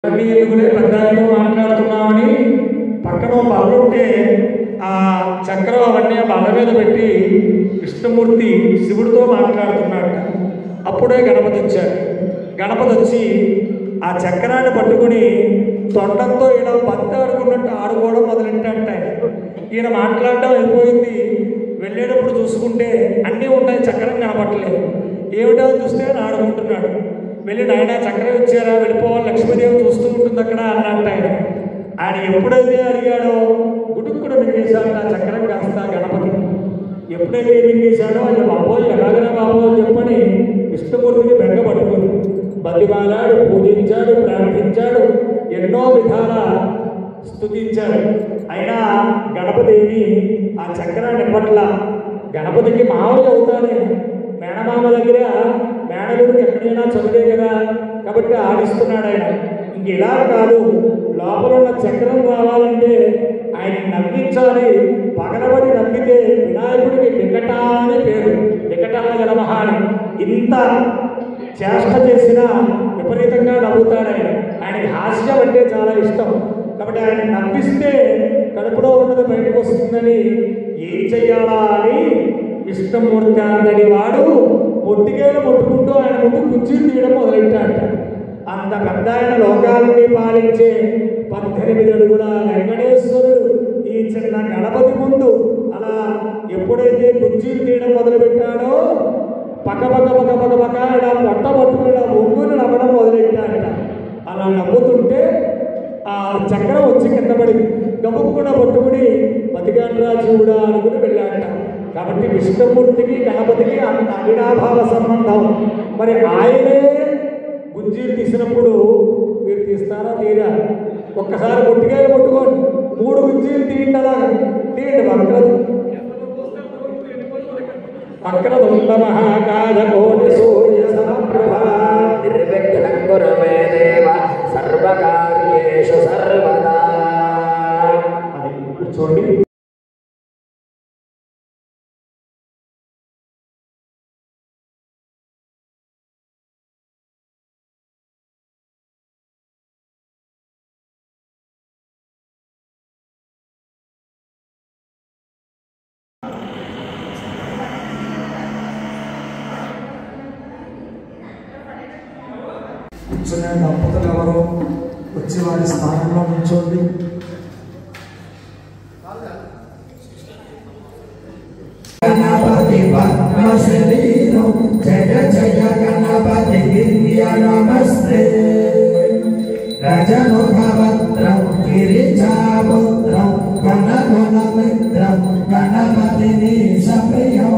పెద్దలతో మాట్లాడుతున్నామని పక్కన బలుంటే ఆ చక్రం అవన్నీ బల్ల మీద పెట్టి విష్ణుమూర్తి శివుడితో మాట్లాడుతున్నాడు. అప్పుడే గణపతి వచ్చాడు. గణపతి వచ్చి ఆ చక్రాన్ని పట్టుకుని తొండంతో ఇలా పత్తి ఆడుకున్నట్టు ఆడుకోవడం మొదలెట్టాడు. ఈయన మాట్లాడడం అయిపోయింది. వెళ్ళేటప్పుడు చూసుకుంటే అన్నీ ఉన్నాయి, చక్రం కనపట్టలేదు. ఏమిటో చూస్తే ఆయన ఆడుకుంటున్నాడు. వెళ్ళి నాయన చక్రం ఇచ్చారా, వెళ్ళిపోవాలి, లక్ష్మీదేవి చూస్తూ ఉంటుంది అక్కడ అన్నట్టు ఆయన ఎప్పుడైతే అడిగాడో గుడుక్కుడు మింగేశాడు ఆ చక్రం కాస్త గణపతి. ఎప్పుడైతే మింగేశాడో ఆయన బాబోయ్ ఎలాగైనా బాబో అని చెప్పని విష్ణుమూర్తికి బెంగ పట్టుకుంది. బతిమాలాడు, పూజించాడు, ప్రార్థించాడు, ఎన్నో విధాల స్తుతించాడు. అయినా గణపతిని ఆ చక్రాన్ని పట్ల గణపతికి మామూలు అవుతానే. మేనమామ దగ్గర మేనలుడికి ఎక్కడైనా చదివే కదా, కాబట్టి ఆడిస్తున్నాడు ఆయన. ఇంక ఇలా కాదు, లోపల ఉన్న చక్రం రావాలంటే ఆయన నవ్వించాలి. పగలబడి నవ్వితే వినాయకుడికి వికట అని పేరు, వికటాయ నమః అని. ఇంత చేష్ట చేసినా విపరీతంగా నవ్వుతాడు ఆయన. ఆయనకి హాస్యం అంటే చాలా ఇష్టం. కాబట్టి ఆయన నవ్విస్తే కడుపులో ఉన్నది బయటకు వస్తుందని ఏం చెయ్యాలా అని విష్ణుమూర్తి అంతటి వాడు పొట్టికేలు ముట్టుకుంటూ ఆయన ముందు కుర్చీలు తీయడం మొదలెట్టాడు. అంత పెద్ద ఆయన లోకాలని పాలించే 18 అడుగుల వెంకటేశ్వరుడు ఈ చిన్న గణపతి ముందు అలా ఎప్పుడైతే కుర్చీలు తీయడం మొదలుపెట్టాడో పక్క పక్క పక్క పక్క పక్క ఇలా పొట్ట పట్టుకుని ఇలా ఒంగుని నవ్వడం మొదలెట్టాడట. అలా నవ్వుతుంటే ఆ చక్రం వచ్చి కింద పడి గబుక్కున పట్టుకుని బతికాండ్రా జీవుడా అనుకుని వెళ్ళాడట. కాబట్టి విష్ణుమూర్తికి గణపతికి అంత అవినాభావ సంబంధం. మరి ఆయనే గుంజీలు తీసినప్పుడు మీరు తీస్తారా తీరా? ఒక్కసారి పొట్టికాయ పట్టుకోండి, 3 గుంజీలు తీయండి, అలా తీయండి. వక్రతుండ మహాకాయ కోటి సూర్య సమప్రభా నిర్విఘ్నం కురు మే దేవ సర్వకార్యేషు సర్వదా. అది కూర్చోండి. కూర్చునే దంపతులు ఎవరు వచ్చి వారి స్థానంలో ఉంచండి. గణపతి పద్మ శరీరం జయ జయ గణపతి దివ్య నమస్తే. రజముఖవత్రం గిరిజాపుత్రం గణ గుణ మిత్రం గణపతిని సప్రియం